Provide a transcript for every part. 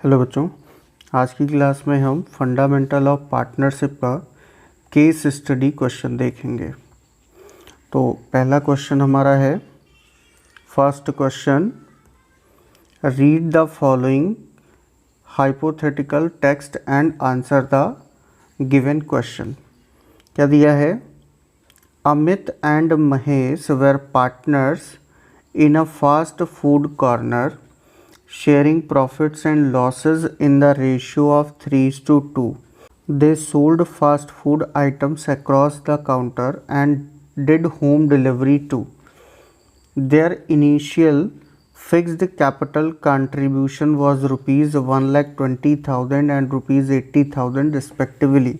Hello बच्चों, आज की क्लास में हम फंडामेंटल ऑफ पार्टनरशिप का केस स्टडी क्वेश्चन देखेंगे। तो पहला क्वेश्चन हमारा है, first question, read the following hypothetical text and answer the given question. क्या दिया है? Amit and Mahesh were partners in a fast food corner sharing profits and losses in the ratio of 3:2. They sold fast food items across the counter and did home delivery too. Their initial fixed capital contribution was rupees 1,20,000 and rupees 80,000 respectively.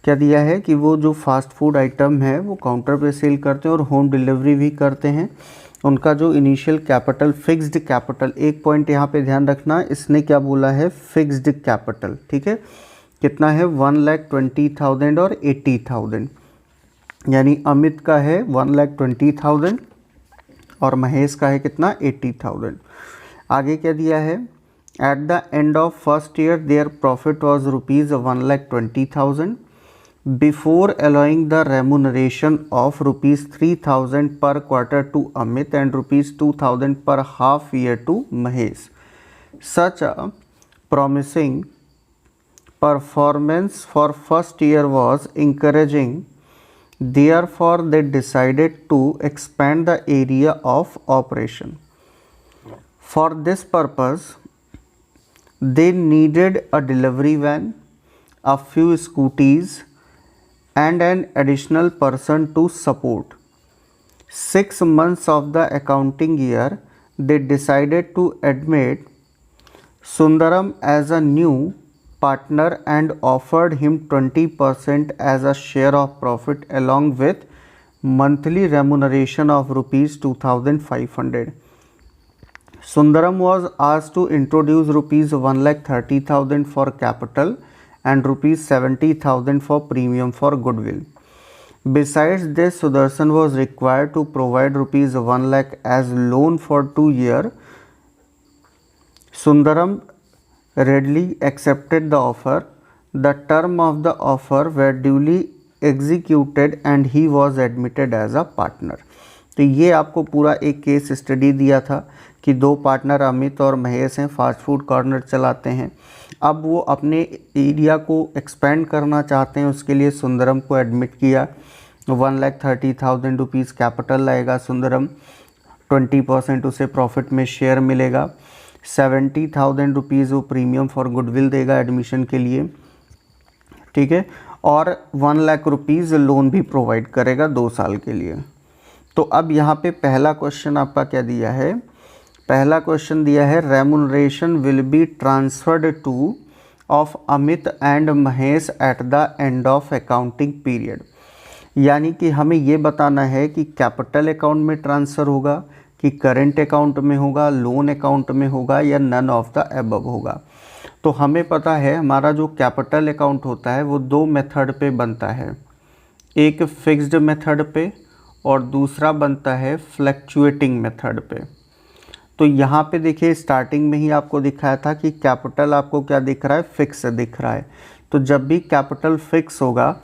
क्या दिया है कि वो जो fast food item है वो counter पे cell करते हैं और होम डिलीवरी भी करते हैं। उनका जो इनिशियल कैपिटल, फिक्स्ड कैपिटल, एक पॉइंट यहाँ पे ध्यान रखना, इसने क्या बोला है? Fixed capital. ठीक है, कितना है? 1,20,000 और 80,000। यानी अमित का है 1,20,000 और महेश का है कितना? 80,000। आगे क्या दिया है? Eight the end of first year their profit was rupees 1,20,000 before allowing the remuneration of rupees 3,000 per quarter to Amit and rupees 2,000 per half year to Mahesh. Such a promising performance for first year was encouraging. Therefore, they decided to expand the area of operation. For this purpose, they needed a delivery van, a few scooties, and an additional person to support. 6 months of the accounting year, they decided to admit Sundaram as a new partner and offered him 20% as a share of profit along with monthly remuneration of rupees 2,500. Sundaram was asked to introduce rupees 1,30,000 for capital and rupees 70,000 for premium for goodwill. Besides this, Sudarshan was required to provide rupees 1 lakh as loan for 2 years. Sundaram readily accepted the offer. The term of the offer were duly executed and he was admitted as a partner. तो ये आपको पूरा एक case study दिया था कि दो partner Amit और महेश हैं, फास्ट फूड कॉर्नर चलाते हैं। अब वो अपने एरिया को एक्सपेंड करना चाहते हैं, उसके लिए सुंदरम को एडमिट किया। 1,30,000 रुपीज़ कैपिटल लाएगा सुंदरम, 20% उसे प्रॉफिट में शेयर मिलेगा, 70,000 रुपीज़ वो प्रीमियम फॉर गुडविल देगा एडमिशन के लिए। ठीक है, और 1 लाख रुपीज़ लोन भी प्रोवाइड करेगा 2 साल के लिए। तो अब यहाँ पे पहला क्वेश्चन आपका क्या दिया है? पहला क्वेश्चन दिया है, remuneration will be transferred two of Amit and Mahesh eight the end of accounting period. यानी कि हमें ये बताना है कि कैपिटल अकाउंट में ट्रांसफ़र होगा कि करेंट अकाउंट में होगा, लोन अकाउंट में होगा या नन ऑफ द अबव होगा। तो हमें पता है हमारा जो कैपिटल अकाउंट होता है वो 2 मेथड पे बनता है, एक फिक्स्ड मेथड पे और दूसरा बनता है फ्लक्चुएटिंग मेथड पे। तो यहाँ पे देखिए स्टार्टिंग में ही आपको दिखाया था कि कैपिटल आपको क्या दिख रहा है? फिक्स दिख रहा है। तो जब भी कैपिटल फिक्स होगा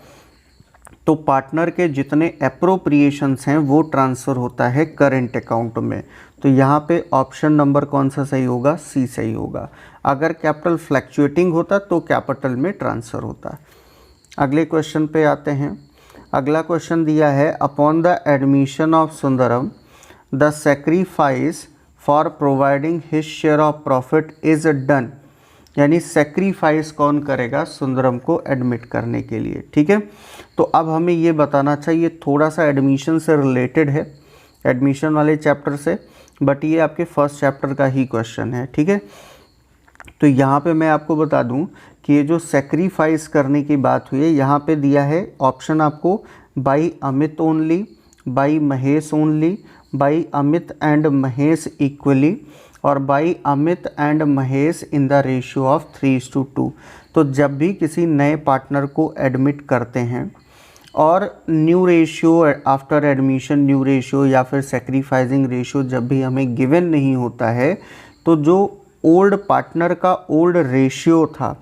तो पार्टनर के जितने एप्रोप्रिएशंस हैं वो ट्रांसफ़र होता है करेंट अकाउंट में। तो यहाँ पे ऑप्शन नंबर कौन सा सही होगा? सी सही होगा। अगर कैपिटल फ्लक्चुएटिंग होता तो कैपिटल में ट्रांसफ़र होता। अगले क्वेश्चन पे आते हैं। अगला क्वेश्चन दिया है, upon the admission of Sundaram the sacrifice for providing his share of profit is done. यानी सेक्रीफाइस कौन करेगा? सुंदरम को एडमिट करने के लिए। ठीक है, तो अब हमें ये बताना चाहिए, थोड़ा सा एडमिशन से रिलेटेड है, एडमिशन वाले चैप्टर से, बट ये आपके फर्स्ट चैप्टर का ही क्वेश्चन है। ठीक है, तो यहाँ पे मैं आपको बता दूँ कि ये जो सेक्रीफाइस करने की बात हुई है, यहाँ पे दिया है ऑप्शन आपको by Amit only, by Mahesh only, by Amit and Mahesh equally और by Amit and Mahesh in the ratio of 3:2। तो जब भी किसी नए पार्टनर को एडमिट करते हैं और new ratio after admission, new ratio या फिर सेक्रीफाइसिंग रेशियो जब भी हमें गिवन नहीं होता है, तो जो ओल्ड पार्टनर का ओल्ड रेशियो था।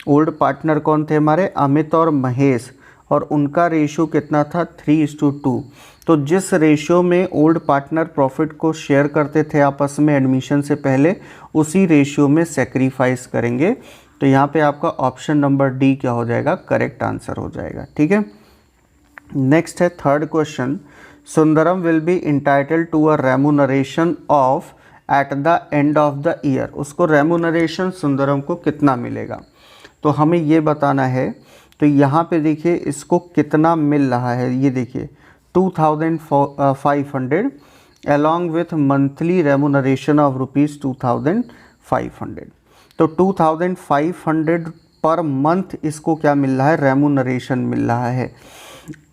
ओल्ड पार्टनर कौन थे हमारे? अमित और महेश, और उनका रेशियो कितना था? 3:2। तो जिस रेशियो में ओल्ड पार्टनर प्रॉफिट को शेयर करते थे आपस में एडमिशन से पहले, उसी रेशियो में सेक्रीफाइस करेंगे। तो यहाँ पे आपका ऑप्शन नंबर डी क्या हो जाएगा? करेक्ट आंसर हो जाएगा। ठीक है, नेक्स्ट है third question. Sundaram will be entitled to a remuneration of at the end of the year. उसको रेमुनरेशन सुंदरम को कितना मिलेगा, तो हमें ये बताना है। तो यहाँ पे देखिए इसको कितना मिल रहा है, ये देखिए 2500 along with monthly remuneration of ₹2500। तो 2500 पर मंथ इसको क्या मिल रहा है? रेमुनरेशन मिल रहा है।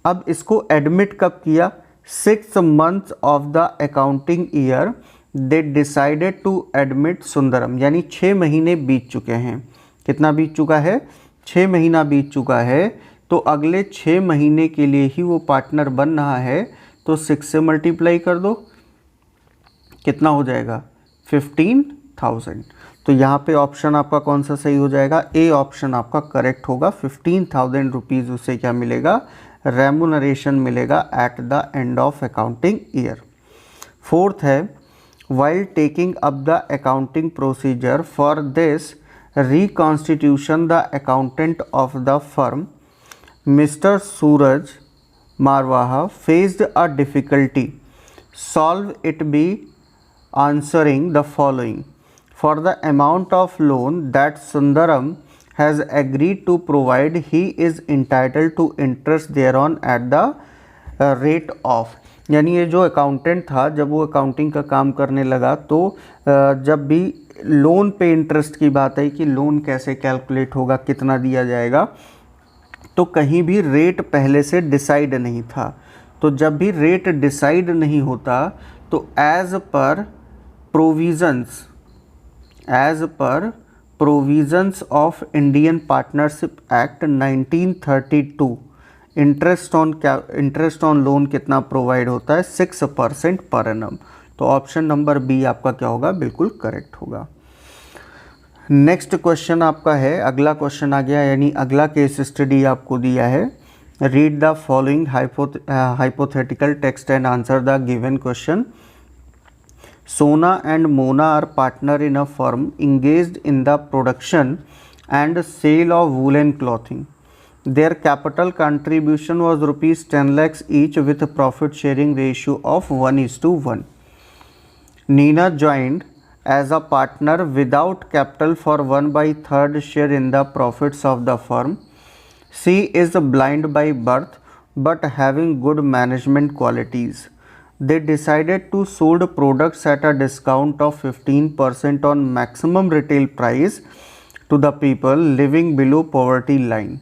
अब इसको एडमिट कब किया? 6 months of the accounting year they decided to admit Sundaram, यानी 6 महीने बीत चुके हैं। कितना बीत चुका है? 6 महीना बीत चुका है। तो अगले 6 महीने के लिए ही वो पार्टनर बन रहा है। तो 6 से मल्टीप्लाई कर दो, कितना हो जाएगा? 15,000। तो यहाँ पे ऑप्शन आपका कौन सा सही हो जाएगा? ए ऑप्शन आपका करेक्ट होगा। 15,000 रुपीज़ उसे क्या मिलेगा? रेमुनरेशन मिलेगा at the end of accounting year. Fourth है, while taking up the accounting procedure for this reconstitution the accountant of the firm Mr. Suraj Marwaha faced a difficulty. Solve it by answering the following. For the amount of loan that Sundaram has agreed to provide, he is entitled to interest thereon at the rate of। यानी ये जो accountant था, जब वो accounting का काम करने लगा तो जब भी लोन पे इंटरेस्ट की बात आई कि लोन कैसे कैलकुलेट होगा, कितना दिया जाएगा, तो कहीं भी रेट पहले से डिसाइड नहीं था। तो जब भी रेट डिसाइड नहीं होता तो as per provisions of Indian Partnership Act 1932 interest on loan कितना प्रोवाइड होता है? 6% पर एनम। तो ऑप्शन नंबर बी आपका क्या होगा? बिल्कुल करेक्ट होगा। नेक्स्ट क्वेश्चन आपका है, अगला क्वेश्चन आ गया, यानी अगला केस स्टडी आपको दिया है। Read the following hypothetical text and answer the given question. Sona and Mona are partner in a firm engaged in the production and sale of woolen clothing. Their capital contribution was ₹10 lakhs each with a profit sharing ratio of 1:1. Nina joined as a partner without capital for 1/3 share in the profits of the firm. She is blind by birth but having good management qualities. They decided to sold products at a discount of 15% on maximum retail price to the people living below poverty line.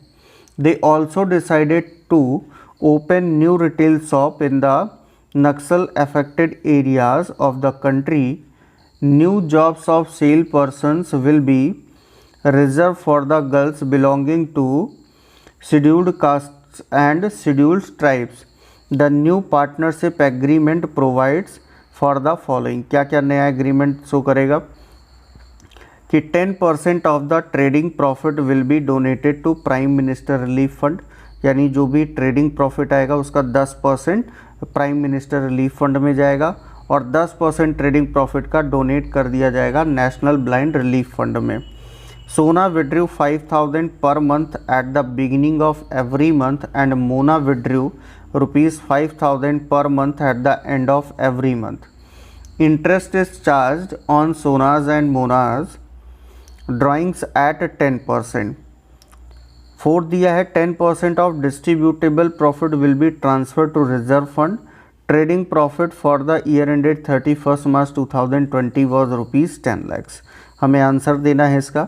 They also decided to open new retail shop in the Naxal affected areas of the country. New jobs of salespersons will be reserved for the girls belonging to scheduled castes and scheduled tribes. The new partnership agreement provides for the following. क्या क्या नया agreement show करेगा कि 10% of the trading profit will be donated to Prime Minister Relief Fund, यानी जो भी trading profit आएगा उसका 10% प्राइम मिनिस्टर रिलीफ फंड में जाएगा और 10% ट्रेडिंग प्रॉफिट का डोनेट कर दिया जाएगा नेशनल ब्लाइंड रिलीफ फंड में। सोना withdrew 5,000 per month at the beginning of every month and Mona withdrew ₹5,000 per month at the end of every month. Interest is charged on Sona's and Mona's drawings at 10%. Fourth दिया है 10% of distributable profit will be transferred to reserve fund. Trading profit for the year ended 31st March 2020 was ₹10 lakhs. हमें answer देना है इसका।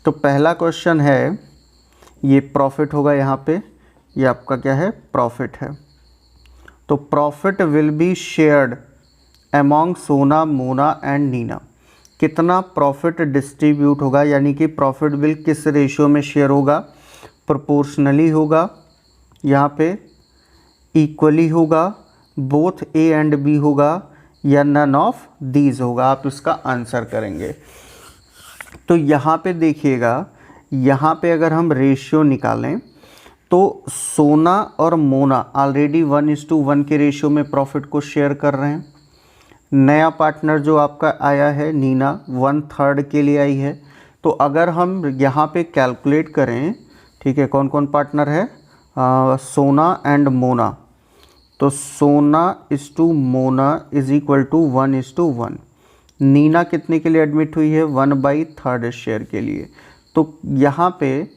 तो पहला question है, ये प्रॉफिट होगा, यहाँ पे ये आपका क्या है? प्रॉफिट है। तो profit will be shared among सोना, मोना एंड नीना। कितना प्रॉफिट डिस्ट्रीब्यूट होगा, यानी कि प्रॉफिट बिल किस रेशियो में शेयर होगा? प्रोपोर्शनली होगा, यहाँ पे इक्वली होगा, बोथ ए एंड बी होगा, या नन ऑफ दीज होगा? आप इसका आंसर करेंगे। तो यहाँ पे देखिएगा, यहाँ पे अगर हम रेशियो निकालें तो सोना और मोना ऑलरेडी 1:1 के रेशियो में प्रॉफिट को शेयर कर रहे हैं। नया पार्टनर जो आपका आया है नीना 1/3 के लिए आई है। तो अगर हम यहाँ पे कैलकुलेट करें, ठीक है, कौन कौन पार्टनर है, सोना एंड मोना, तो Sona is to Mona is equal to 1:1। Nina कितने के लिए एडमिट हुई है, 1/3 शेयर के लिए। तो यहाँ पे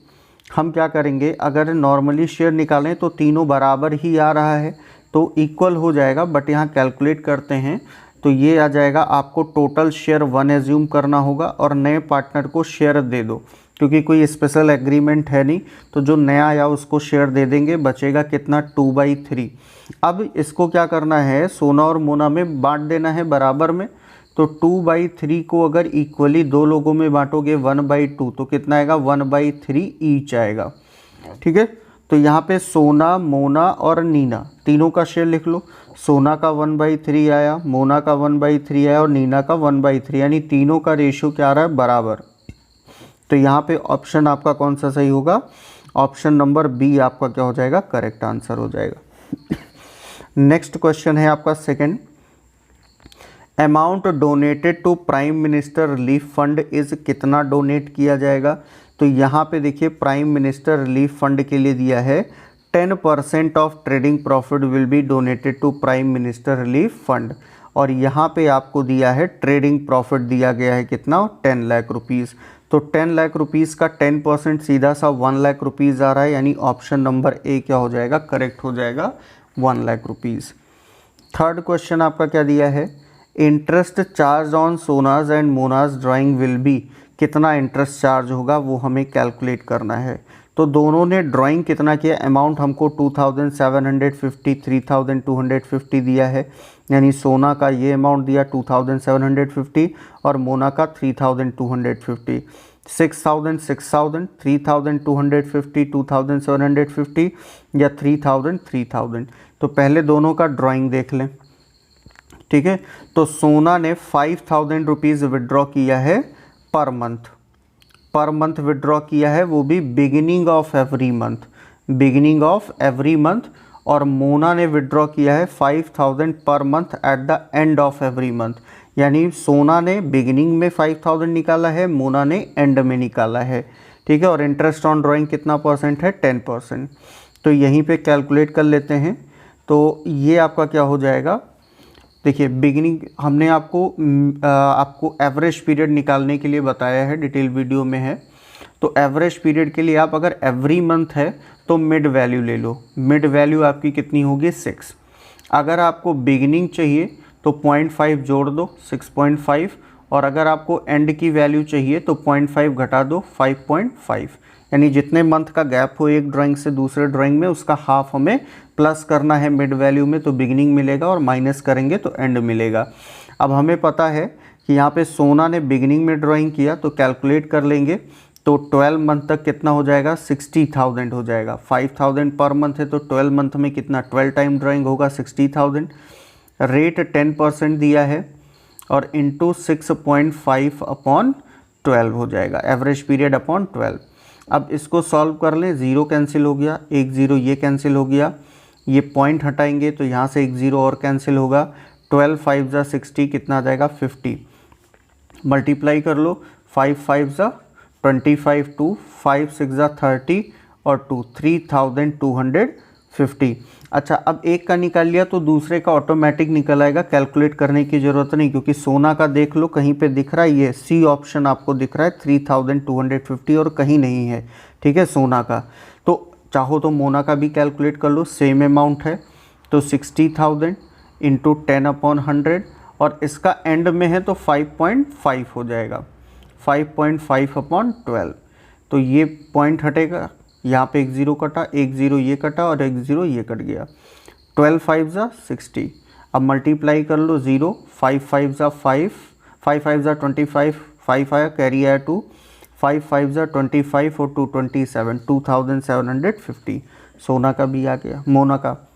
हम क्या करेंगे, अगर नॉर्मली शेयर निकालें तो तीनों बराबर ही आ रहा है तो इक्वल हो जाएगा, बट यहाँ कैलकुलेट करते हैं तो ये आ जाएगा, आपको टोटल शेयर 1 एज्यूम करना होगा और नए पार्टनर को शेयर दे दो, क्योंकि कोई स्पेशल एग्रीमेंट है नहीं, तो जो नया आया उसको शेयर दे देंगे, बचेगा कितना 2/3। अब इसको क्या करना है, सोना और मोना में बांट देना है बराबर में। तो 2/3 को अगर इक्वली दो लोगों में बांटोगे 1/2 तो कितना आएगा, 1/3 ईच आएगा। ठीक है, तो यहाँ पे सोना, मोना और नीना तीनों का शेयर लिख लो। सोना का 1/3 आया, मोना का 1/3 आया और नीना का 1/3, यानी तीनों का रेशियो क्या आ रहा है, बराबर। तो यहाँ पे ऑप्शन आपका कौन सा सही होगा, ऑप्शन नंबर बी आपका क्या हो जाएगा, करेक्ट आंसर हो जाएगा। नेक्स्ट क्वेश्चन है आपका second, amount donated to Prime Minister Relief Fund is, कितना डोनेट किया जाएगा। तो यहाँ पे देखिए प्राइम मिनिस्टर रिलीफ फंड के लिए दिया है 10% of trading profit will be donated to Prime Minister Relief Fund, और यहाँ पे आपको दिया है ट्रेडिंग प्रॉफिट दिया गया है कितना, 10 लाख रुपीज़। तो 10 लाख रुपीज़ का 10% सीधा सा 1 लाख रुपीज़ आ रहा है, यानी ऑप्शन नंबर ए क्या हो जाएगा, करेक्ट हो जाएगा, 1 लाख रुपीज़। थर्ड क्वेश्चन आपका क्या दिया है, interest charge on Sona's and Mona's drawing will be, कितना इंटरेस्ट चार्ज होगा वो हमें कैलकुलेट करना है। तो दोनों ने ड्राइंग कितना किया, अमाउंट हमको 2750 3250 दिया है, यानी सोना का ये अमाउंट दिया 2750 और मोना का 3250। 6000 6000 3250 2750 या 3000। तो पहले दोनों का ड्राइंग देख लें। ठीक है, तो सोना ने 5000 रुपीज़ विड्रॉ किया है पर मंथ विड्रॉ किया है, वो भी बिगिनिंग ऑफ एवरी मंथ, और मोना ने विड्रॉ किया है 5000 per month eight the end of every month, यानी सोना ने बिगिनिंग में 5000 निकाला है, मोना ने एंड में निकाला है। ठीक है, और इंटरेस्ट ऑन ड्राइंग कितना परसेंट है, 10%। तो यहीं पे कैलकुलेट कर लेते हैं, तो ये आपका क्या हो जाएगा, देखिए बिगिनिंग हमने आपको एवरेज पीरियड निकालने के लिए बताया है, डिटेल वीडियो में है। तो एवरेज पीरियड के लिए आप अगर एवरी मंथ है तो मिड वैल्यू ले लो, मिड वैल्यू आपकी कितनी होगी, 6। अगर आपको बिगिनिंग चाहिए तो 0.5 जोड़ दो, 6.5, और अगर आपको एंड की वैल्यू चाहिए तो 0.5 घटा दो, 5.5, यानी जितने मंथ का गैप हो एक ड्राइंग से दूसरे ड्राइंग में उसका हाफ हमें प्लस करना है मिड वैल्यू में, तो बिगिनिंग मिलेगा, और माइनस करेंगे तो एंड मिलेगा। अब हमें पता है कि यहाँ पे सोना ने बिगिनिंग में ड्राइंग किया, तो कैलकुलेट कर लेंगे, तो 12 मंथ तक कितना हो जाएगा, 60,000 हो जाएगा। 5000 पर मंथ है तो 12 मंथ में कितना, 12 टाइम ड्राइंग होगा, 60,000। रेट 10% दिया है और इंटू 6.5/12 हो जाएगा, एवरेज पीरियड अपॉन 12। अब इसको सॉल्व कर लें, 0 कैंसिल हो गया, 1 0 ये कैंसिल हो गया, ये पॉइंट हटाएंगे तो यहाँ से 1 0 और कैंसिल होगा। 12 5 ज़ा 60 कितना आ जाएगा, 50। मल्टीप्लाई कर लो, 5 5 ज़ा 25, 2 5 6 ज़ा 30 और 2 3250। अच्छा, अब एक का निकाल लिया तो दूसरे का ऑटोमेटिक निकल आएगा, कैलकुलेट करने की ज़रूरत नहीं, क्योंकि सोना का देख लो कहीं पे दिख रहा है, ये सी ऑप्शन आपको दिख रहा है 3250 और कहीं नहीं है। ठीक है, सोना का, तो चाहो तो मोना का भी कैलकुलेट कर लो, सेम अमाउंट है, तो 60,000 इंटू 10/100, और इसका एंड में है तो 5.5 हो जाएगा, 5.5/12। तो ये पॉइंट हटेगा, यहाँ पे 1 0 कटा, 1 0 ये कटा और 1 0 ये कट गया। 12 5 ज़ा 60। अब मल्टीप्लाई कर लो, 0 5 5 ज़ा 5 5 5 ज़ा 25, 5 आया, कैरी आया 2, 5 5 ज़ा 25 और 2 27, 2750। सोना का भी आ गया, मोना का।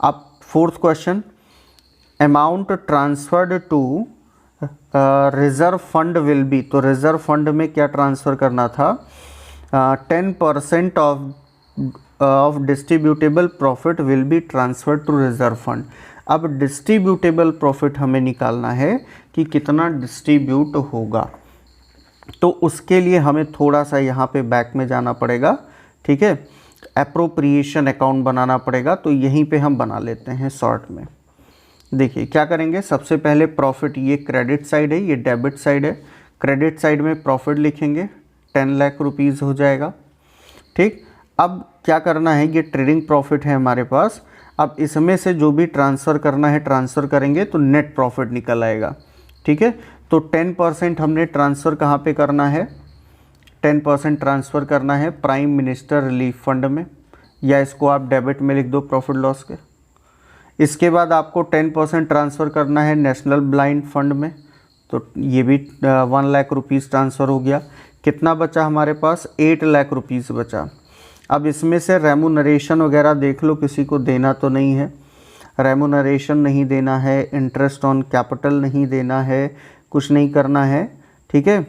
अब fourth question, amount transferred to reserve fund will be, तो रिजर्व फंड में क्या ट्रांसफ़र करना था, 10% of distributable profit will be transfer to reserve fund. अब डिस्ट्रीब्यूटेबल प्रॉफिट हमें निकालना है कि कितना डिस्ट्रीब्यूट होगा, तो उसके लिए हमें थोड़ा सा यहाँ पे बैक में जाना पड़ेगा, ठीक है, एप्रोप्रिएशन अकाउंट बनाना पड़ेगा। तो यहीं पे हम बना लेते हैं शॉर्ट में। देखिए क्या करेंगे, सबसे पहले प्रॉफिट, ये क्रेडिट साइड है, ये डेबिट साइड है। क्रेडिट साइड में प्रॉफिट लिखेंगे, 10 लाख रुपीज़ हो जाएगा, ठीक। अब क्या करना है, ये ट्रेडिंग प्रॉफिट है हमारे पास। अब इसमें से जो भी ट्रांसफ़र करना है ट्रांसफ़र करेंगे तो नेट प्रॉफिट निकल आएगा, ठीक है। तो 10% हमने ट्रांसफ़र कहाँ पे करना है, 10% ट्रांसफ़र करना है प्राइम मिनिस्टर रिलीफ फंड में, या इसको आप डेबिट में लिख दो प्रॉफिट लॉस के। इसके बाद आपको 10% ट्रांसफ़र करना है नेशनल ब्लाइंड फंड में, तो ये भी 1 लाख रुपीज़ ट्रांसफ़र हो गया। कितना बचा हमारे पास, 8 लाख रुपीज़ बचा। अब इसमें से रेमुनरेशन वगैरह देख लो, किसी को देना तो नहीं है, रेमुनरेशन नहीं देना है, इंटरेस्ट ऑन कैपिटल नहीं देना है, कुछ नहीं करना है, ठीक है।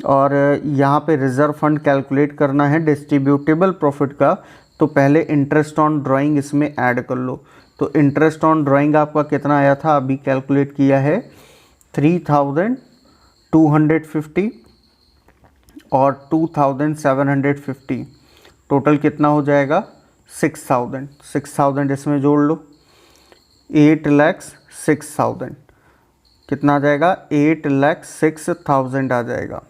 और यहाँ पे रिज़र्व फंड कैलकुलेट करना है डिस्ट्रीब्यूटेबल प्रॉफिट का, तो पहले इंटरेस्ट ऑन ड्राइंग इसमें ऐड कर लो। तो इंटरेस्ट ऑन ड्राइंग आपका कितना आया था, अभी कैलकुलेट किया है 3250 और 2750, टोटल कितना हो जाएगा 6000 इसमें जोड़ लो, 8,06,000 कितना आ जाएगा, 8,06,000 आ जाएगा।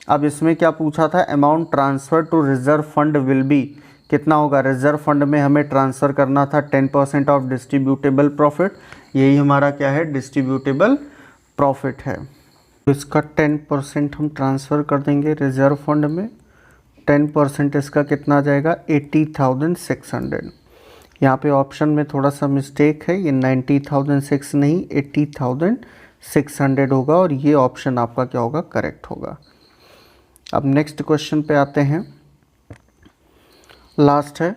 अब इसमें क्या पूछा था, amount transfer to reserve fund will be, कितना होगा, रिजर्व फंड में हमें ट्रांसफ़र करना था 10% ऑफ डिस्ट्रीब्यूटेबल प्रॉफिट, यही हमारा क्या है, डिस्ट्रीब्यूटेबल प्रॉफिट है। तो इसका 10% हम ट्रांसफ़र कर देंगे रिजर्व फंड में, 10% इसका कितना आ जाएगा, 80,600। यहाँ पे ऑप्शन में थोड़ा सा मिस्टेक है, ये 90,006 नहीं 80,600 होगा, और ये ऑप्शन आपका क्या होगा, करेक्ट होगा। अब नेक्स्ट क्वेश्चन पे आते हैं, लास्ट है,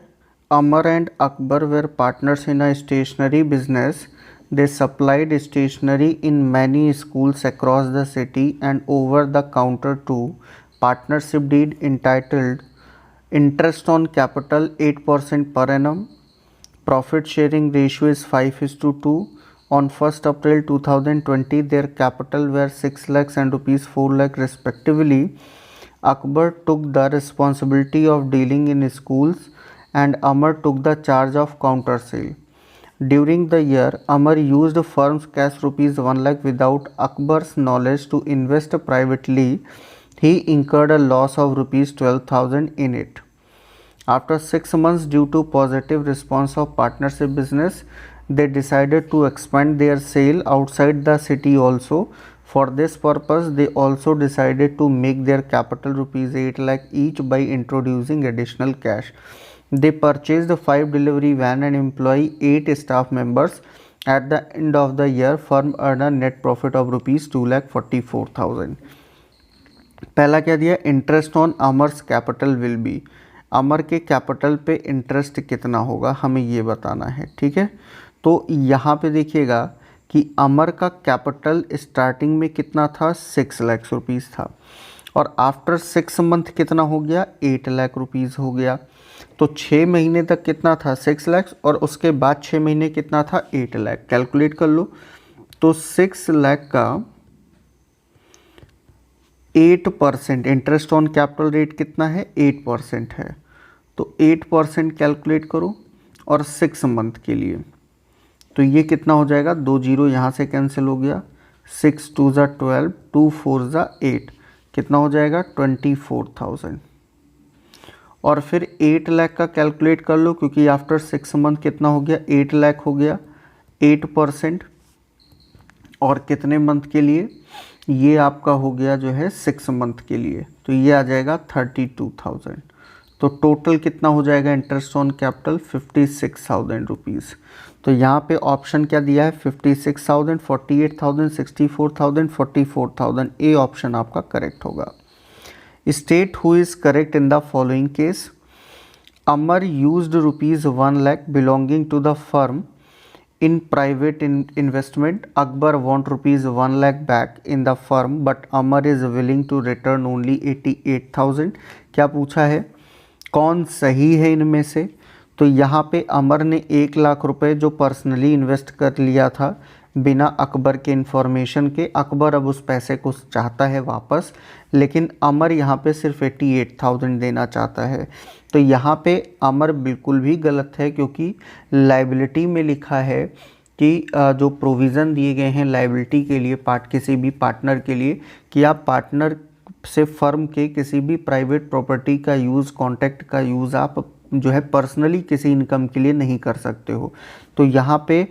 Amar and Akbar were partners in a stationery business, they supplied stationery in many schools across the city and over the counter to partnership deed entitled interest on capital 8% per annum, profit sharing ratio is 5:2. On 1st April 2020 their capital were 6 lakhs and rupees 4 lakh respectively. Akbar took the responsibility of dealing in schools and Amar took the charge of counter sale. During the year, Amar used firm's cash rupees 1 lakh without Akbar's knowledge to invest privately. He incurred a loss of rupees 12,000 in it. After 6 months, due to positive response of partnership business, they decided to expand their sale outside the city also. For this purpose, they also decided to make their capital rupees 8 lakh each by introducing additional cash. They purchased 5 delivery van and employ 8 staff members. At the end of the year, firm earned a net profit of rupees 2,44,000. पहला क्या दिया, interest on Amar's capital will be, Amar के capital पे interest कितना होगा हमें ये बताना है, ठीक है। तो यहाँ पे देखिएगा कि अमर का कैपिटल स्टार्टिंग में कितना था, 6 लाख रुपीज़ था, और आफ्टर 6 मंथ कितना हो गया, 8 लाख रुपीज़ हो गया। तो 6 महीने तक कितना था, 6 लाख, और उसके बाद 6 महीने कितना था, 8 लाख। कैलकुलेट कर लो, तो 6 लाख का 8% इंटरेस्ट ऑन कैपिटल रेट कितना है, 8% है, तो 8% कैलकुलेट करो, और 6 मंथ के लिए तो ये कितना हो जाएगा, 2 जीरो यहाँ से कैंसिल हो गया, 6 2 ज़ा 12, 2 4 ज़ा 8, कितना हो जाएगा 24,000। और फिर 8 लाख का कैलकुलेट कर लो, क्योंकि आफ्टर 6 मंथ कितना हो गया, 8 लाख हो गया, 8%, और कितने मंथ के लिए, ये आपका हो गया जो है 6 मंथ के लिए, तो ये आ जाएगा 32,000। तो टोटल कितना हो जाएगा इंटरेस्ट ऑन कैपिटल, 56,000 रुपीज़। तो यहाँ पे ऑप्शन क्या दिया है, 56,000, 48,000, 64,000, 44,000, ए ऑप्शन आपका करेक्ट होगा। State who is correct in the following case, Amar used rupees 1 lakh belonging to the firm In private investment, Akbar want rupees 1 lakh back in the firm, but Amar is willing to return only 88,000. क्या पूछा है, कौन सही है इनमें से? तो यहाँ पे अमर ने 1 लाख रुपए जो पर्सनली इन्वेस्ट कर लिया था बिना अकबर के इन्फॉर्मेशन के, अकबर अब उस पैसे को चाहता है वापस, लेकिन अमर यहाँ पे सिर्फ 88,000 देना चाहता है। तो यहाँ पे अमर बिल्कुल भी गलत है, क्योंकि लाइबिलिटी में लिखा है कि जो प्रोविज़न दिए गए हैं लाइबिलिटी के लिए किसी भी पार्टनर के लिए, कि आप पार्टनर से फर्म के किसी भी प्राइवेट प्रॉपर्टी का यूज़, कॉन्ट्रैक्ट का यूज़ आप जो है पर्सनली किसी इनकम के लिए नहीं कर सकते हो। तो यहाँ पे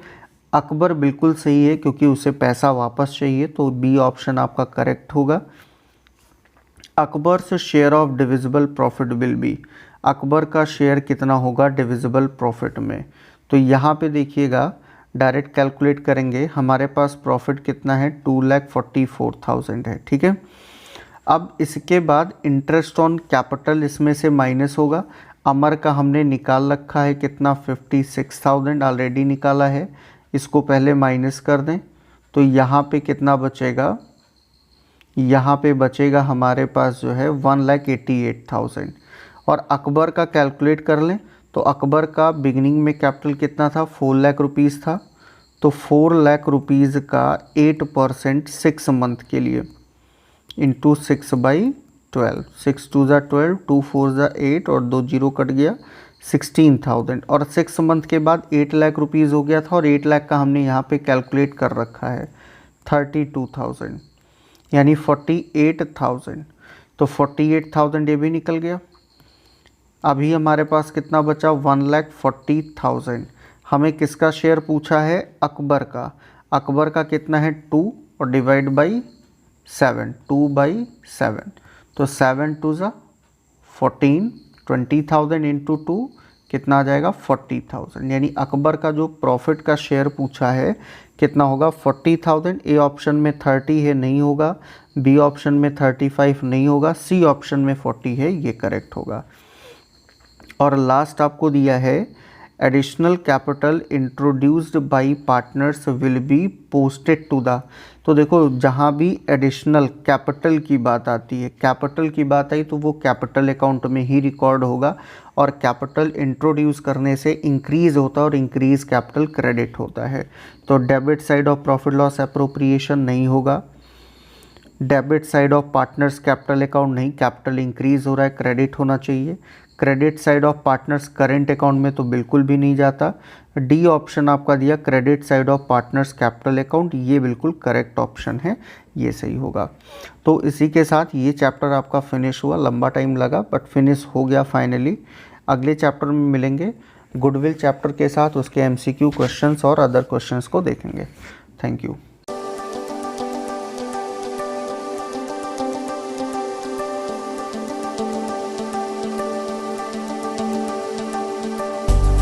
अकबर बिल्कुल सही है, क्योंकि उसे पैसा वापस चाहिए, तो बी ऑप्शन आपका करेक्ट होगा। Akbar's share of divisible profit will B, Akbar का शेयर कितना होगा डिविजिबल प्रॉफिट में? तो यहाँ पे देखिएगा डायरेक्ट कैलकुलेट करेंगे, हमारे पास प्रॉफिट कितना है 2,44,000 है, ठीक है। अब इसके बाद इंटरेस्ट ऑन कैपिटल इसमें से माइनस होगा। अमर का हमने निकाल रखा है कितना, 56,000 ऑलरेडी निकाला है, इसको पहले माइनस कर दें तो यहाँ पे कितना बचेगा, यहाँ पे बचेगा हमारे पास जो है 1,88,000। और अकबर का कैलकुलेट कर लें तो अकबर का बिगिनिंग में कैपिटल कितना था, 4 लाख रुपीज़ था। तो 4 लाख रुपीज़ का 8% 6 मंथ के लिए इंटू 6/12, 6 2 ज़ा 12, 2 4 ज़ा 8 और 2 जीरो कट गया, 16,000। और 6 मंथ के बाद 8 लाख रुपीज़ हो गया था, और 8 लाख का हमने यहाँ पे कैलकुलेट कर रखा है 32,000, यानी 48,000। तो 48,000 ये भी निकल गया। अभी हमारे पास कितना बचा, 1,40,000। हमें किसका शेयर पूछा है, अकबर का। अकबर का कितना है 2 और डिवाइड बाई 7, 2/7, तो 7 2 ज़ा 14, 20,000 इंटू 2 कितना आ जाएगा 40,000। यानी अकबर का जो प्रॉफिट का शेयर पूछा है कितना होगा 40,000। ए ऑप्शन में 30 है, नहीं होगा। बी ऑप्शन में 35 नहीं होगा। सी ऑप्शन में 40 है, ये करेक्ट होगा। और लास्ट आपको दिया है additional capital introduced by partners will be posted to the. तो देखो जहाँ भी एडिशनल कैपिटल की बात आती है, कैपिटल की बात आई तो वो कैपिटल अकाउंट में ही रिकॉर्ड होगा, और कैपिटल इंट्रोड्यूस करने से इंक्रीज़ होता है और इंक्रीज कैपिटल क्रेडिट होता है। तो debit side of profit loss appropriation नहीं होगा, debit side of partners capital account नहीं, कैपिटल इंक्रीज हो रहा है, क्रेडिट होना चाहिए। Credit side of partners current account में तो बिल्कुल भी नहीं जाता। डी ऑप्शन आपका दिया credit side of partners capital account, ये बिल्कुल करेक्ट ऑप्शन है, ये सही होगा। तो इसी के साथ ये चैप्टर आपका फिनिश हुआ, लंबा टाइम लगा बट फिनिश हो गया फाइनली। अगले चैप्टर में मिलेंगे गुडविल चैप्टर के साथ, उसके MCQ क्वेश्चंस और अदर क्वेश्चंस को देखेंगे। Thank you.